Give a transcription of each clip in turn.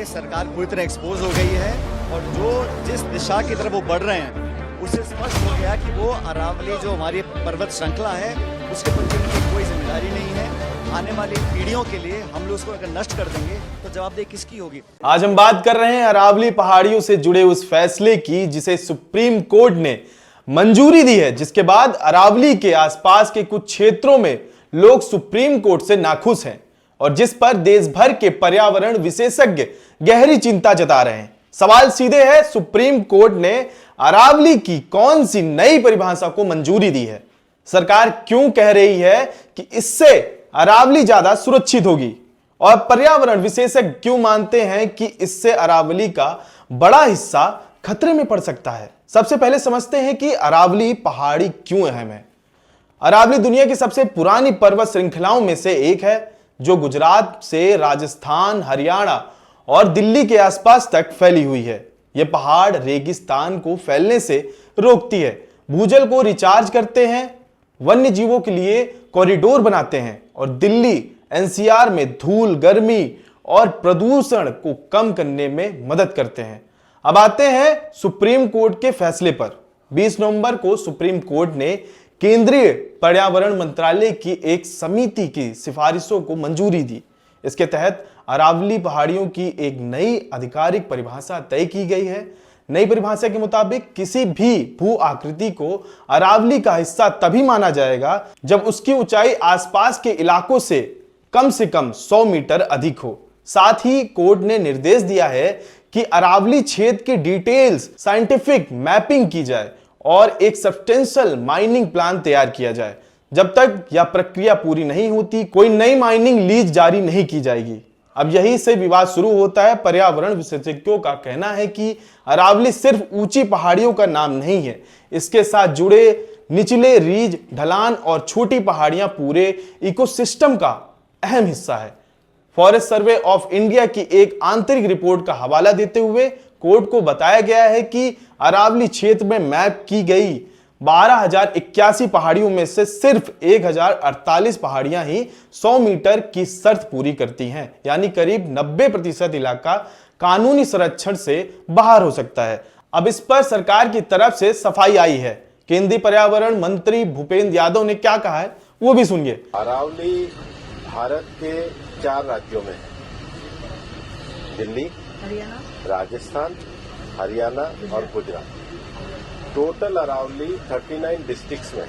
सरकार पूरी तरह एक्सपोज हो गई है और जो जिस दिशा की तरफ वो बढ़ रहे हैं उससे स्पष्ट हो गया कि वो अरावली जो हमारी पर्वत श्रृंखला है उसके प्रति उनकी कोई जिम्मेदारी नहीं है। आने वाली पीढ़ियों के लिए हम लोग उसको अगर नष्ट कर देंगे तो जवाबदेही किसकी होगी। आज हम बात कर रहे हैं अरावली पहाड़ियों से जुड़े उस फैसले की जिसे सुप्रीम कोर्ट ने मंजूरी दी है, जिसके बाद अरावली के आसपास के कुछ क्षेत्रों में लोग सुप्रीम कोर्ट से नाखुश हैं और जिस पर देश भर के पर्यावरण विशेषज्ञ गहरी चिंता जता रहे हैं। सवाल सीधे है, सुप्रीम कोर्ट ने अरावली की कौन सी नई परिभाषा को मंजूरी दी है? सरकार क्यों कह रही है कि इससे अरावली ज्यादा सुरक्षित होगी? और पर्यावरण विशेषज्ञ क्यों मानते हैं कि इससे अरावली का बड़ा हिस्सा खतरे में पड़ सकता है? सबसे पहले समझते हैं कि अरावली पहाड़ी क्यों अहम है। अरावली दुनिया की सबसे पुरानी पर्वत श्रृंखलाओं में से एक है, जो गुजरात से राजस्थान, हरियाणा और दिल्ली के आसपास तक फैली हुई है। यह पहाड़ रेगिस्तान को फैलने से रोकती है, भूजल को रिचार्ज करते हैं, वन्य जीवों के लिए कॉरिडोर बनाते हैं और दिल्ली एनसीआर में धूल, गर्मी और प्रदूषण को कम करने में मदद करते हैं। अब आते हैं सुप्रीम कोर्ट के फैसले पर। 20 नवंबर को सुप्रीम कोर्ट ने केंद्रीय पर्यावरण मंत्रालय की एक समिति की सिफारिशों को मंजूरी दी। इसके तहत अरावली पहाड़ियों की एक नई आधिकारिक परिभाषा तय की गई है। नई परिभाषा के मुताबिक किसी भी भू आकृति को अरावली का हिस्सा तभी माना जाएगा जब उसकी ऊंचाई आसपास के इलाकों से कम 100 मीटर अधिक हो। साथ ही कोर्ट ने निर्देश दिया है कि अरावली क्षेत्र के डिटेल्स साइंटिफिक मैपिंग की जाए और एक सब्सटेंशियल माइनिंग प्लान तैयार किया जाए। जब तक यह प्रक्रिया पूरी नहीं होती, कोई नई माइनिंग लीज जारी नहीं की जाएगी। अब यही से विवाद शुरू होता है। पर्यावरण विशेषज्ञों का कहना है कि अरावली सिर्फ ऊंची पहाड़ियों का नाम नहीं है, इसके साथ जुड़े निचले रीज, ढलान और छोटी पहाड़ियां पूरे इकोसिस्टम का अहम हिस्सा है। फॉरेस्ट सर्वे ऑफ इंडिया की एक आंतरिक रिपोर्ट का हवाला देते हुए कोर्ट को बताया गया है कि अरावली क्षेत्र में मैप की गई 12,081 पहाड़ियों में से सिर्फ 1,048 पहाड़ियां ही 100 मीटर की शर्त पूरी करती हैं, यानी करीब 90% इलाका कानूनी संरक्षण से बाहर हो सकता है। अब इस पर सरकार की तरफ से सफाई आई है। केंद्रीय पर्यावरण मंत्री भूपेंद्र यादव ने क्या कहा है वो भी सुनिए। अरावली भारत के 4 राज्यों में है, दिल्ली, राजस्थान, हरियाणा और गुजरात। टोटल अरावली 39 डिस्ट्रिक्ट्स में।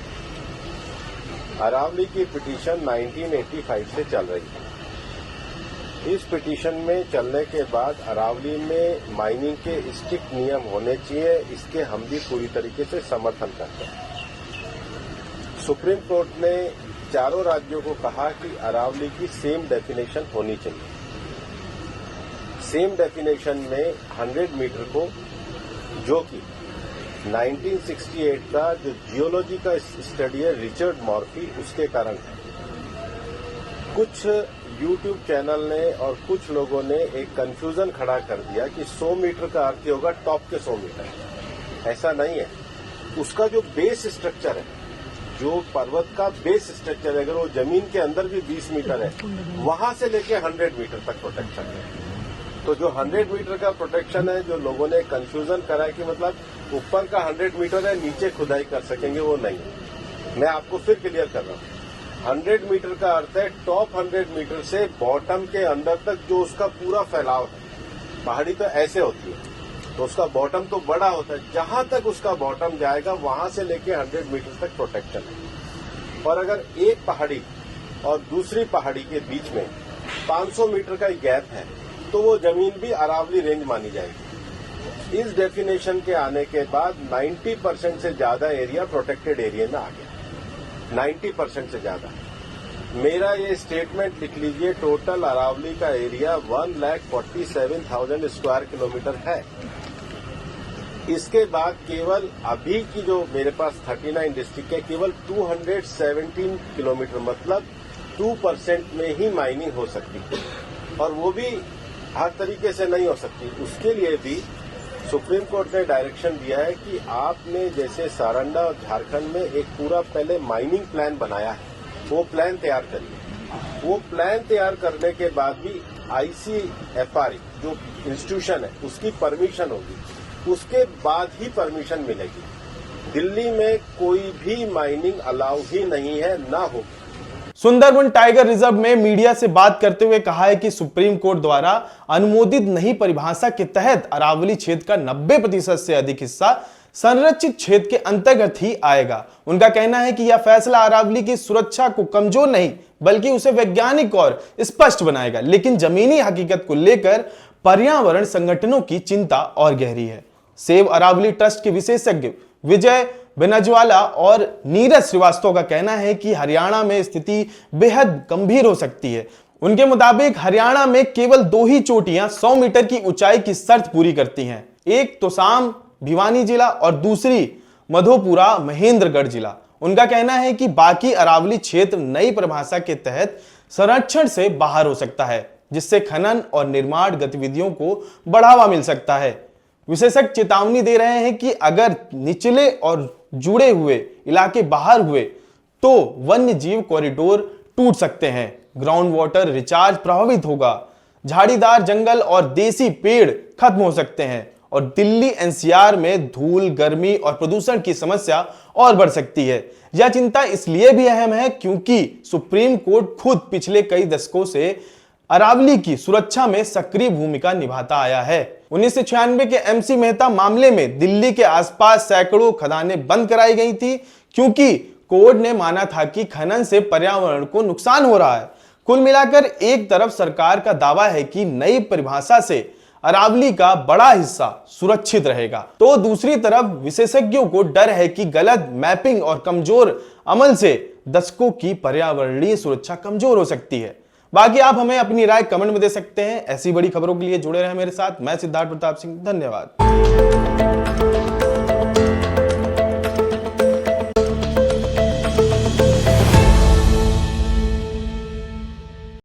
अरावली की पिटीशन 1985 से चल रही है। इस पिटीशन में चलने के बाद अरावली में माइनिंग के स्ट्रिक्ट नियम होने चाहिए, इसके हम भी पूरी तरीके से समर्थन करते हैं। सुप्रीम कोर्ट ने चारों राज्यों को कहा कि अरावली की सेम डेफिनेशन होनी चाहिए। सेम डेफिनेशन में 100 मीटर को, जो कि 1968 का जो जियोलॉजी का स्टडी है रिचर्ड मॉर्फी, उसके कारण है। कुछ यूट्यूब चैनल ने और कुछ लोगों ने एक कंफ्यूजन खड़ा कर दिया कि 100 मीटर का अर्थ होगा टॉप के 100 मीटर। ऐसा नहीं है। उसका जो बेस स्ट्रक्चर है, जो पर्वत का बेस स्ट्रक्चर है, अगर वो जमीन के अंदर भी 20 मीटर है, वहां से लेके 100 मीटर तक प्रोटेक्शन है। तो जो 100 मीटर का प्रोटेक्शन है, जो लोगों ने कंफ्यूजन करा है कि मतलब ऊपर का 100 मीटर है, नीचे खुदाई कर सकेंगे, वो नहीं है। मैं आपको फिर क्लियर कर रहा हूं। 100 मीटर का अर्थ है टॉप 100 मीटर से बॉटम के अंदर तक जो उसका पूरा फैलाव है। पहाड़ी तो ऐसे होती है, तो उसका बॉटम तो बड़ा होता है, जहां तक उसका बॉटम जाएगा वहां से लेके 100 मीटर तक प्रोटेक्शन है। और अगर एक पहाड़ी और दूसरी पहाड़ी के बीच में 500 मीटर का गैप है, तो वो जमीन भी अरावली रेंज मानी जाएगी। इस डेफिनेशन के आने के बाद 90% से ज्यादा एरिया प्रोटेक्टेड एरिया में आ गया। 90% से ज्यादा। मेरा ये स्टेटमेंट लिख लीजिए, टोटल अरावली का एरिया 1,47,000 स्क्वायर किलोमीटर है। इसके बाद केवल अभी की जो मेरे पास 39 डिस्ट्रिक्ट है, केवल 217 किलोमीटर, मतलब 2% में ही माइनिंग हो सकती है, और वो भी हर तरीके से नहीं हो सकती। उसके लिए भी सुप्रीम कोर्ट ने डायरेक्शन दिया है कि आपने जैसे सारंडा और झारखंड में एक पूरा पहले माइनिंग प्लान बनाया है, वो प्लान तैयार करिए। वो प्लान तैयार करने के बाद भी ICFR जो इंस्टीट्यूशन है उसकी परमिशन होगी, उसके बाद ही परमिशन मिलेगी। दिल्ली में कोई भी माइनिंग अलाउ ही नहीं है, ना हो। सुंदरबन टाइगर रिजर्व में मीडिया से बात करते हुए कहा है कि सुप्रीम कोर्ट द्वारा अनुमोदित नई परिभाषा के तहत अरावली क्षेत्र का 90% से अधिक हिस्सा संरक्षित क्षेत्र के अंतर्गत ही आएगा। उनका कहना है कि यह फैसला अरावली की सुरक्षा को कमजोर नहीं बल्कि उसे वैज्ञानिक और स्पष्ट बनाएगा, लेकिन जमीनी हकीकत को लेकर पर्यावरण संगठनों की चिंता और गहरी है। सेव अरावली ट्रस्ट के विशेषज्ञ विजय बेनजवाला और नीरज श्रीवास्तव का कहना है कि हरियाणा में स्थिति बेहद गंभीर हो सकती है। उनके मुताबिक हरियाणा में केवल 2 ही चोटियां 100 मीटर की ऊंचाई की शर्त पूरी करती हैं, एक तोसाम भिवानी जिला और दूसरी मधोपुरा महेंद्रगढ़ जिला। उनका कहना है कि बाकी अरावली क्षेत्र नई परिभाषा के तहत संरक्षण से बाहर हो सकता है, जिससे खनन और निर्माण गतिविधियों को बढ़ावा मिल सकता है। विशेषज्ञ चेतावनी दे रहे हैं कि अगर निचले और जुड़े हुए इलाके बाहर हुए तो वन्य जीव कॉरिडोर टूट सकते हैं, ग्राउंड वाटर रिचार्ज प्रभावित होगा, झाड़ीदार जंगल और देसी पेड़ खत्म हो सकते हैं और दिल्ली NCR में धूल, गर्मी और प्रदूषण की समस्या और बढ़ सकती है। यह चिंता इसलिए भी अहम है क्योंकि सुप्रीम कोर्ट खुद पिछले कई दशकों से अरावली की सुरक्षा में सक्रिय भूमिका निभाता आया है। 1996 के MC मेहता मामले में दिल्ली के आसपास सैकड़ों खदानें बंद कराई गई थी क्योंकि कोर्ट ने माना था कि खनन से पर्यावरण को नुकसान हो रहा है। कुल मिलाकर एक तरफ सरकार का दावा है कि नई परिभाषा से अरावली का बड़ा हिस्सा सुरक्षित रहेगा, तो दूसरी तरफ विशेषज्ञों को डर है कि गलत मैपिंग और कमजोर अमल से दशकों की पर्यावरणीय सुरक्षा कमजोर हो सकती है। बाकी आप हमें अपनी राय कमेंट में दे सकते हैं। ऐसी बड़ी खबरों के लिए जुड़े रहे मेरे साथ। मैं सिद्धार्थ प्रताप सिंह, धन्यवाद।